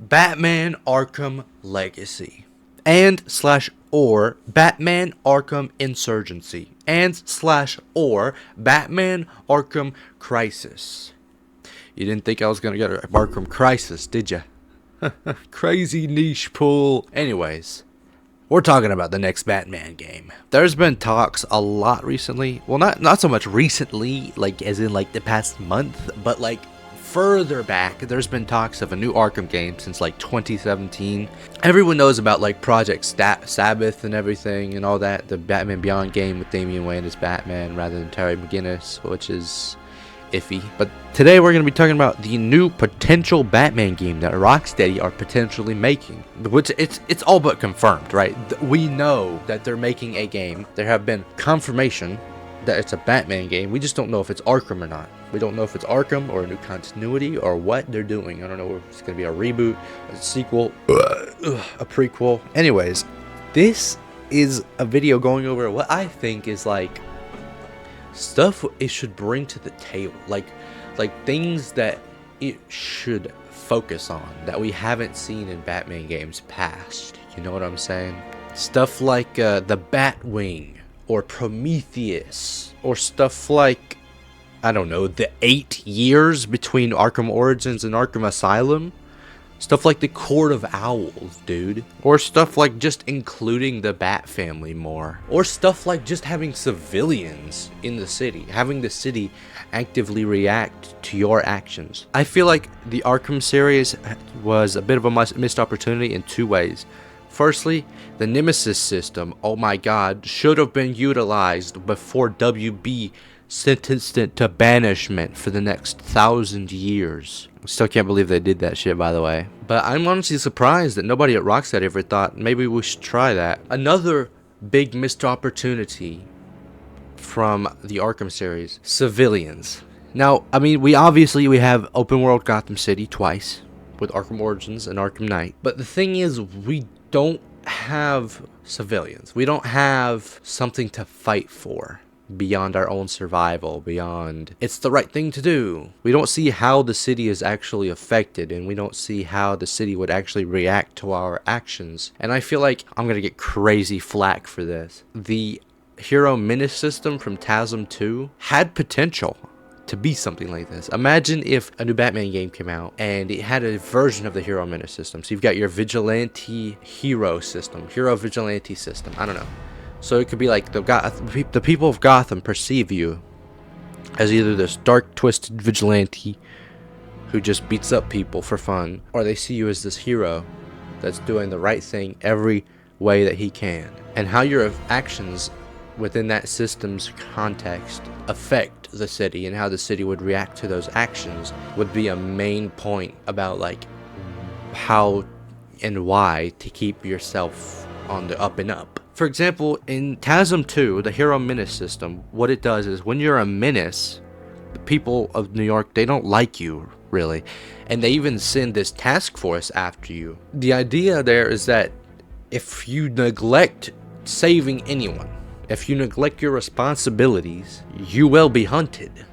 Batman Arkham Legacy and slash or Batman Arkham Insurgency and slash or Batman Arkham Crisis. You didn't think I was gonna get Arkham Crisis, did ya? Crazy niche pull. Anyways, we're talking about the next Batman game. There's been talks a lot recently. Well, not so much recently, like as in like the past month, but like further back, there's been talks of a new Arkham game since like 2017. Everyone knows about like Project Sabbath and everything and all that. The Batman Beyond game with Damian Wayne as Batman rather than Terry McGinnis, which is iffy. But today we're going to be talking about the new potential Batman game that Rocksteady are potentially making, which it's all but confirmed, right? We know that they're making a game. There have been confirmation that it's a Batman game. We just don't know if it's Arkham or not. We don't know if it's Arkham or a new continuity or what they're doing. I don't know if it's going to be a reboot, a sequel, a prequel. Anyways, this is a video going over what I think is like stuff it should bring to the table, like things that it should focus on that we haven't seen in Batman games past. You know what I'm saying? Stuff like the Batwing or Prometheus, or stuff like, I don't know, the 8 years between Arkham Origins and Arkham Asylum. Stuff like the Court of Owls, dude. Or stuff like just including the Bat family more. Or stuff like just having civilians in the city. Having the city actively react to your actions. I feel like the Arkham series was a bit of a missed opportunity in two ways. Firstly, the Nemesis system, oh my god, should have been utilized before WB sentenced it to banishment for the next 1,000 years. Still can't believe they did that shit, by the way. But I'm honestly surprised that nobody at Rocksteady ever thought maybe we should try that. Another big missed opportunity from the Arkham series, civilians. Now, I mean, we have open world Gotham City twice with Arkham Origins and Arkham Knight. But the thing is, we don't have civilians. We don't have something to fight for beyond our own survival, beyond it's the right thing to do. We don't see how the city is actually affected, and we don't see how the city would actually react to our actions. And I feel like I'm gonna get crazy flack for this. The Hero Menace system from TASM 2 had potential to be something like this. Imagine if a new Batman game came out and it had a version of the Hero Menace system. So you've got your vigilante hero system, hero vigilante system, I don't know. So it could be like the people of Gotham perceive you as either this dark, twisted vigilante who just beats up people for fun, or they see you as this hero that's doing the right thing every way that he can. And how your actions within that system's context affect the city and how the city would react to those actions would be a main point about like how and why to keep yourself on the up and up. For example, in TASM 2, the Hero Menace system, what it does is when you're a menace, the people of New York, they don't like you, really. And they even send this task force after you. The idea there is that if you neglect saving anyone, if you neglect your responsibilities, you will be hunted.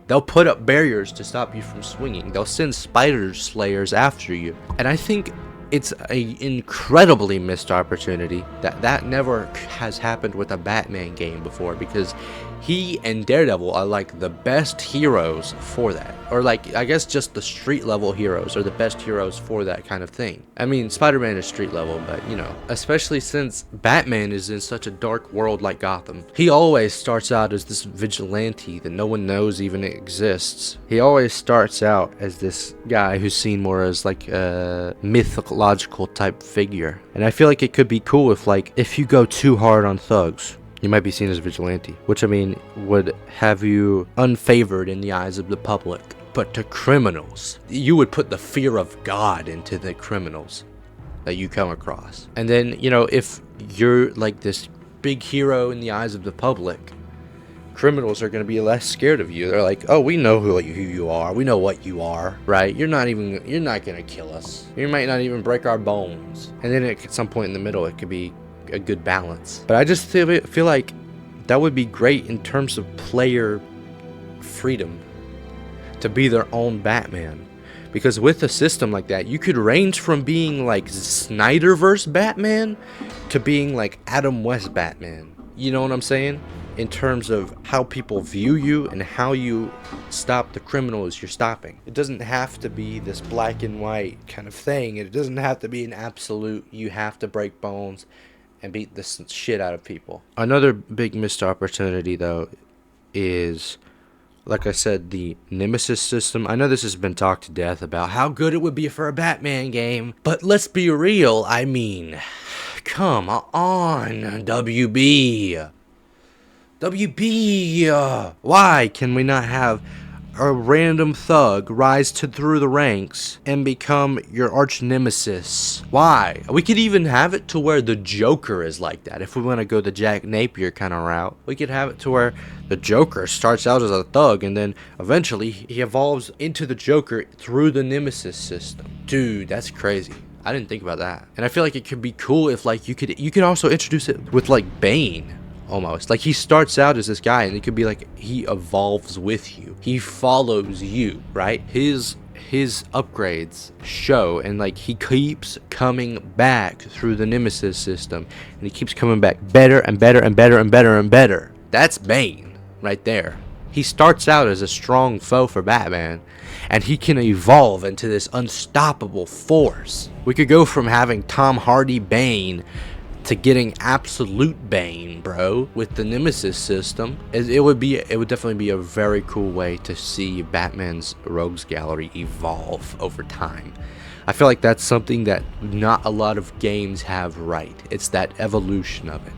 They'll put up barriers to stop you from swinging. They'll send spider slayers after you. And I think it's an incredibly missed opportunity that never has happened with a Batman game before, because he and Daredevil are like the best heroes for that. Or like, I guess just the street level heroes are the best heroes for that kind of thing. I mean, Spider-Man is street level, but you know, especially since Batman is in such a dark world like Gotham. He always starts out as this vigilante that no one knows even exists. He always starts out as this guy who's seen more as like a mythological type figure. And I feel like it could be cool if you go too hard on thugs, you might be seen as a vigilante, which I mean would have you unfavored in the eyes of the public. But to criminals, you would put the fear of God into the criminals that you come across. And then, you know, if you're like this big hero in the eyes of the public, criminals are going to be less scared of you. They're like, oh, we know who you are. We know what you are, right? You're not going to kill us. You might not even break our bones. And then at some point in the middle, it could be a good balance. But I just feel like that would be great in terms of player freedom to be their own Batman, Because with a system like that, you could range from being like Snyderverse Batman to being like Adam West Batman. You know what I'm saying? In terms of how people view you and how you stop the criminals you're stopping. It doesn't have to be this black and white kind of thing. It doesn't have to be an absolute, you have to break bones and beat the shit out of people. Another big missed opportunity, though, is, like I said, the Nemesis system. I know this has been talked to death about how good it would be for a Batman game, but let's be real. I mean, come on, WB. Why can we not have a random thug rise through the ranks and become your arch nemesis? Why? We could even have it to where the Joker is like that. If we want to go the Jack Napier kind of route, we could have it to where the Joker starts out as a thug and then eventually he evolves into the Joker through the Nemesis system. Dude, that's crazy. I didn't think about that. And I feel like it could be cool if like you could also introduce it with like Bane. Almost like he starts out as this guy and it could be like he evolves with you, he follows you, right? His upgrades show, and like he keeps coming back through the Nemesis system and he keeps coming back better and better and better and better and better. That's Bane right there. He starts out as a strong foe for Batman and he can evolve into this unstoppable force. We could go from having Tom Hardy Bane to getting absolute Bane, bro, with the Nemesis system. It would definitely be a very cool way to see Batman's rogues gallery evolve over time. I feel like that's something that not a lot of games have right. It's that evolution of it.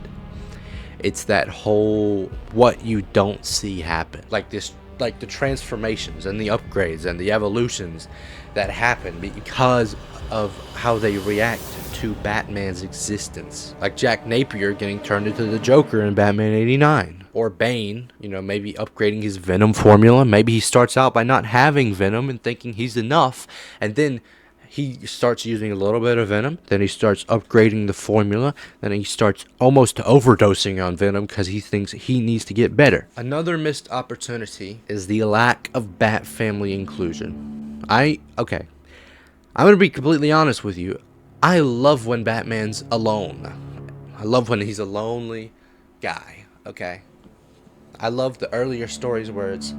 It's that whole what you don't see happen. Like the transformations and the upgrades and the evolutions that happen because of how they react to Batman's existence. Like Jack Napier getting turned into the Joker in Batman 89. Or Bane, maybe upgrading his Venom formula. Maybe he starts out by not having Venom and thinking he's enough. And then he starts using a little bit of Venom. Then he starts upgrading the formula. Then he starts almost overdosing on Venom because he thinks he needs to get better. Another missed opportunity is the lack of Bat family inclusion. Okay. I'm going to be completely honest with you. I love when Batman's alone. I love when he's a lonely guy, okay? I love the earlier stories where it's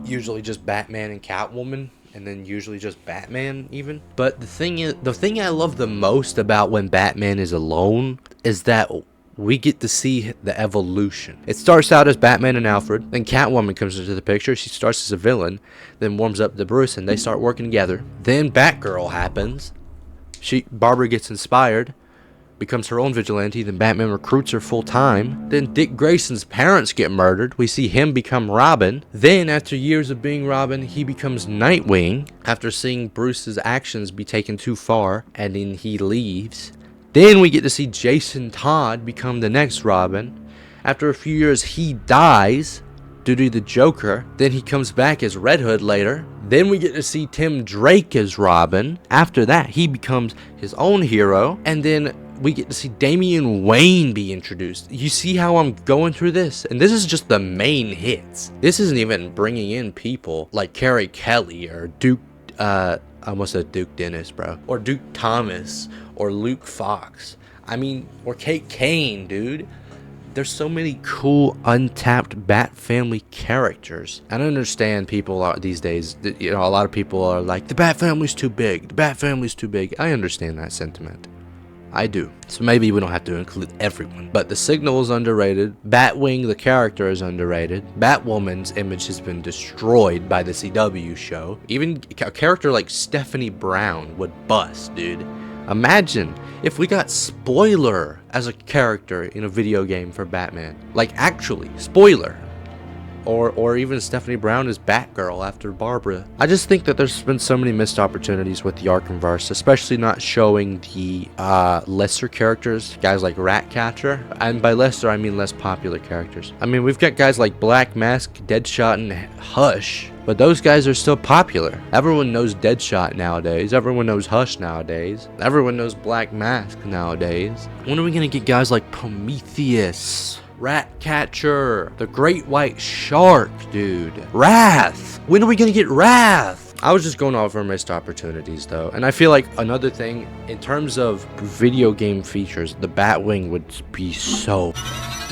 usually just Batman and Catwoman, and then usually just Batman even. But the thing I love the most about when Batman is alone is that we get to see the evolution. It starts out as Batman and Alfred, then Catwoman comes into the picture. She starts as a villain, then warms up to Bruce, and they start working together. Then Batgirl happens. Barbara gets inspired, becomes her own vigilante, then Batman recruits her full time. Then Dick Grayson's parents get murdered. We see him become Robin. Then, after years of being Robin, he becomes Nightwing, after seeing Bruce's actions be taken too far, and then he leaves. Then we get to see Jason Todd become the next Robin. After a few years, he dies due to the Joker. Then he comes back as Red Hood later. Then we get to see Tim Drake as Robin. After that, he becomes his own hero. And then we get to see Damian Wayne be introduced. You see how I'm going through this? And this is just the main hits. This isn't even bringing in people like Carrie Kelly or Duke, I almost said Duke Dennis, bro. Or Duke Thomas. Or Luke Fox. Or Kate Kane, dude. There's so many cool, untapped Bat family characters. I don't understand people these days. A lot of people are like, the Bat family's too big. The Bat family's too big. I understand that sentiment. I do. So maybe we don't have to include everyone. But the Signal is underrated. Batwing, the character, is underrated. Batwoman's image has been destroyed by the CW show. Even a character like Stephanie Brown would bust, dude. Imagine if we got Spoiler as a character in a video game for Batman. Like, actually, Spoiler. Or even Stephanie Brown as Batgirl after Barbara. I just think that there's been so many missed opportunities with the Arkhamverse, especially not showing the lesser characters, guys like Ratcatcher. And by lesser, I mean less popular characters. We've got guys like Black Mask, Deadshot, and Hush. But those guys are still popular. Everyone knows Deadshot nowadays. Everyone knows Hush nowadays. Everyone knows Black Mask nowadays. When are we gonna get guys like Prometheus, Ratcatcher, the Great White Shark, dude? Wrath! When are we gonna get Wrath? I was just going off our missed opportunities, though. And I feel like another thing, in terms of video game features, the Batwing would be so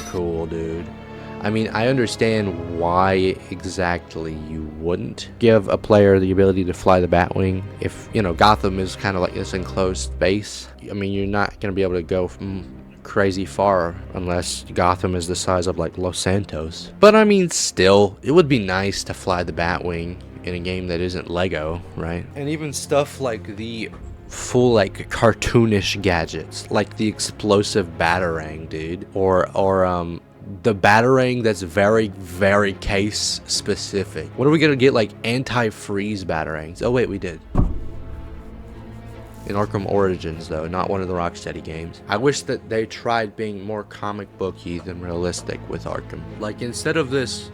cool, dude. I mean, I understand why exactly you wouldn't give a player the ability to fly the Batwing. If, you know, Gotham is kind of like this enclosed space. I mean, you're not going to be able to go from crazy far unless Gotham is the size of, like, Los Santos. But, I mean, still, it would be nice to fly the Batwing in a game that isn't Lego, right? And even stuff like the full, like, cartoonish gadgets, like the explosive Batarang, dude. Or the Batarang that's very, very case specific. What are we gonna get, like, anti-freeze Batarangs? Oh wait, we did. In Arkham Origins, though, not one of the Rocksteady games. I wish that they tried being more comic booky than realistic with Arkham. Like, instead of this,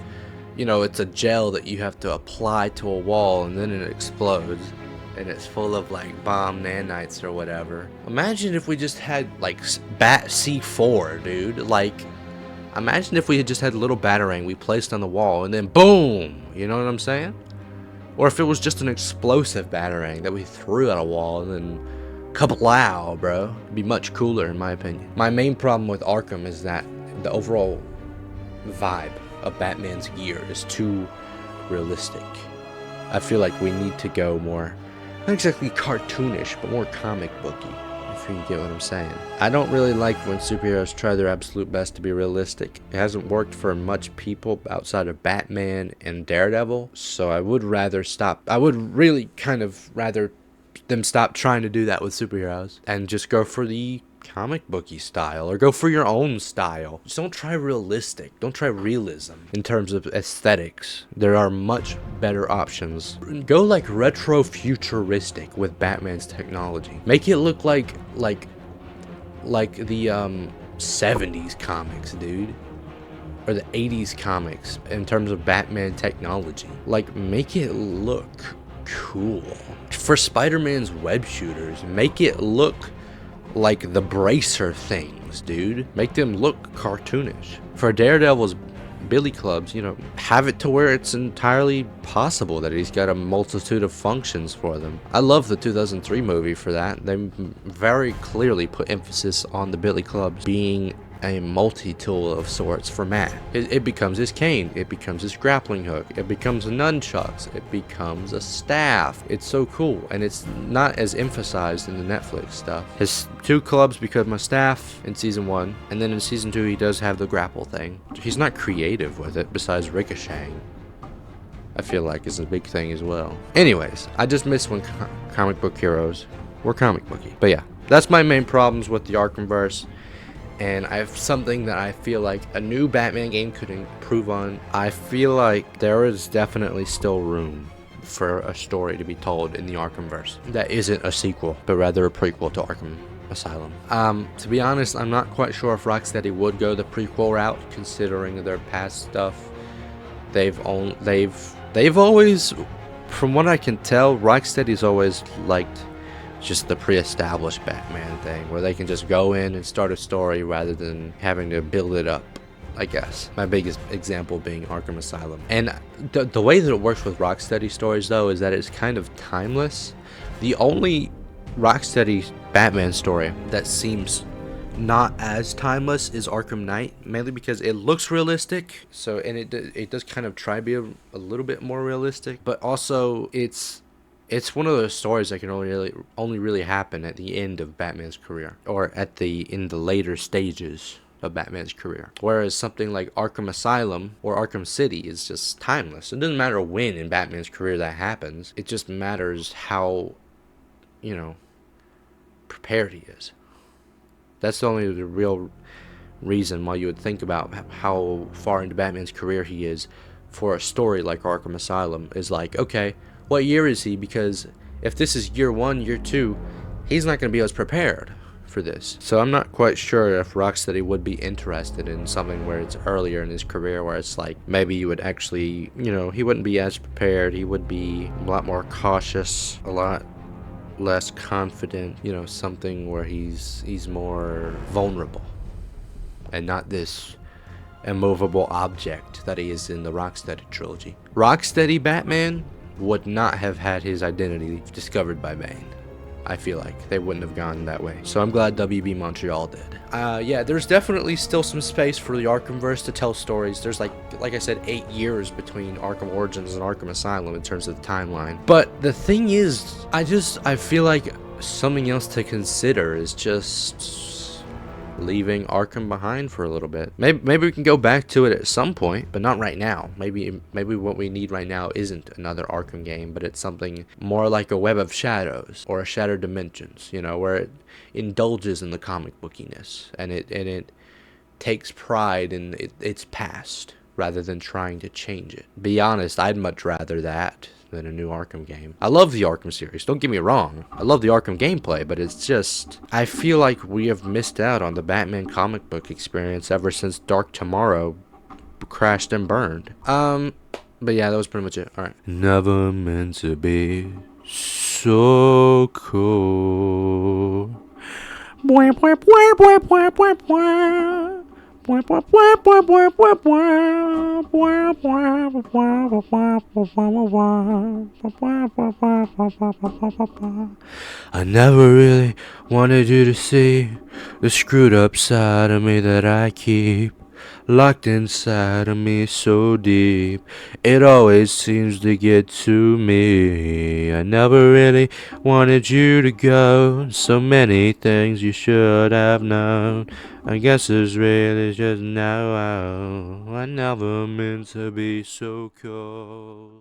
you know, it's a gel that you have to apply to a wall and then it explodes. And it's full of, like, bomb nanites or whatever. Imagine if we just had, like, Bat C4, dude. Like, imagine if we had just had a little Batarang we placed on the wall and then boom! You know what I'm saying? Or if it was just an explosive Batarang that we threw at a wall and then kablow, bro. It'd be much cooler, in my opinion. My main problem with Arkham is that the overall vibe of Batman's gear is too realistic. I feel like we need to go more, not exactly cartoonish, but more comic booky, if you get what I'm saying. I don't really like when superheroes try their absolute best to be realistic. It hasn't worked for much people outside of Batman and Daredevil, so I would really kind of rather them stop trying to do that with superheroes and just go for the comic booky style, or go for your own style. Just don't try realistic. Don't try realism in terms of aesthetics. There are much better options. Go like retro futuristic with Batman's technology. Make it look like the 70s comics, dude, or the 80s comics in terms of Batman technology. Like, make it look cool. For Spider-Man's web shooters, make it look like the bracer things, dude. Make them look cartoonish. For Daredevil's billy clubs, you know, have it to where it's entirely possible that he's got a multitude of functions for them. I love the 2003 movie for that. They very clearly put emphasis on the billy clubs being a multi-tool of sorts for Matt. It becomes his cane, it becomes his grappling hook, it becomes a nunchucks, it becomes a staff. It's so cool, and it's not as emphasized in the Netflix stuff. His two clubs become a staff in season 1, and then in season 2 he does have the grapple thing. He's not creative with it besides ricocheting. I feel like is a big thing as well. Anyways, I just miss when comic book heroes were comic booky. But yeah, that's my main problems with the Arkhamverse. And I have something that I feel like a new Batman game could improve on. I feel like there is definitely still room for a story to be told in the Arkhamverse that isn't a sequel, but rather a prequel to Arkham Asylum. To be honest, I'm not quite sure if Rocksteady would go the prequel route, considering their past stuff. They've always, from what I can tell, Rocksteady's always liked just the pre-established Batman thing, where they can just go in and start a story rather than having to build it up, I guess. My biggest example being Arkham Asylum. And the way that it works with Rocksteady stories, though, is that it's kind of timeless. The only Rocksteady Batman story that seems not as timeless is Arkham Knight, mainly because it looks realistic, so, and it does kind of try to be a little bit more realistic, but also it's one of those stories that can only really happen at the end of Batman's career, or in the later stages of Batman's career. Whereas something like Arkham Asylum or Arkham City is just timeless. It doesn't matter when in Batman's career that happens. It just matters how, you know, prepared he is. That's the real reason why you would think about how far into Batman's career he is for a story like Arkham Asylum. Is like, okay, what year is he? Because if this is year 1, year 2, he's not going to be as prepared for this. So I'm not quite sure if Rocksteady would be interested in something where it's earlier in his career, where it's like maybe you would actually, you know, he wouldn't be as prepared. He would be a lot more cautious, a lot less confident, you know, something where he's more vulnerable and not this immovable object that he is in the Rocksteady trilogy. Rocksteady Batman would not have had his identity discovered by Bane. I feel like they wouldn't have gone that way. So I'm glad WB Montreal did. Yeah, there's definitely still some space for the Arkhamverse to tell stories. There's like I said, 8 years between Arkham Origins and Arkham Asylum in terms of the timeline. But the thing is, I feel like something else to consider is just leaving Arkham behind for a little bit. Maybe we can go back to it at some point, but not right now. Maybe what we need right now isn't another Arkham game, but it's something more like a Web of Shadows or a Shattered Dimensions, you know, where it indulges in the comic bookiness and it takes pride in its past rather than trying to change it. Be honest, I'd much rather that than a new Arkham game. I love the Arkham series, don't get me wrong. I love the Arkham gameplay, but it's just, I feel like we have missed out on the Batman comic book experience ever since Dark Tomorrow crashed and burned. But yeah, that was pretty much it. Alright. Never meant to be so cool. I never really wanted you to see the screwed up side of me that I keep locked inside of me so deep. It always seems to get to me. I never really wanted you to go. So many things you should have known. I guess it's really just now. I never meant to be so cold.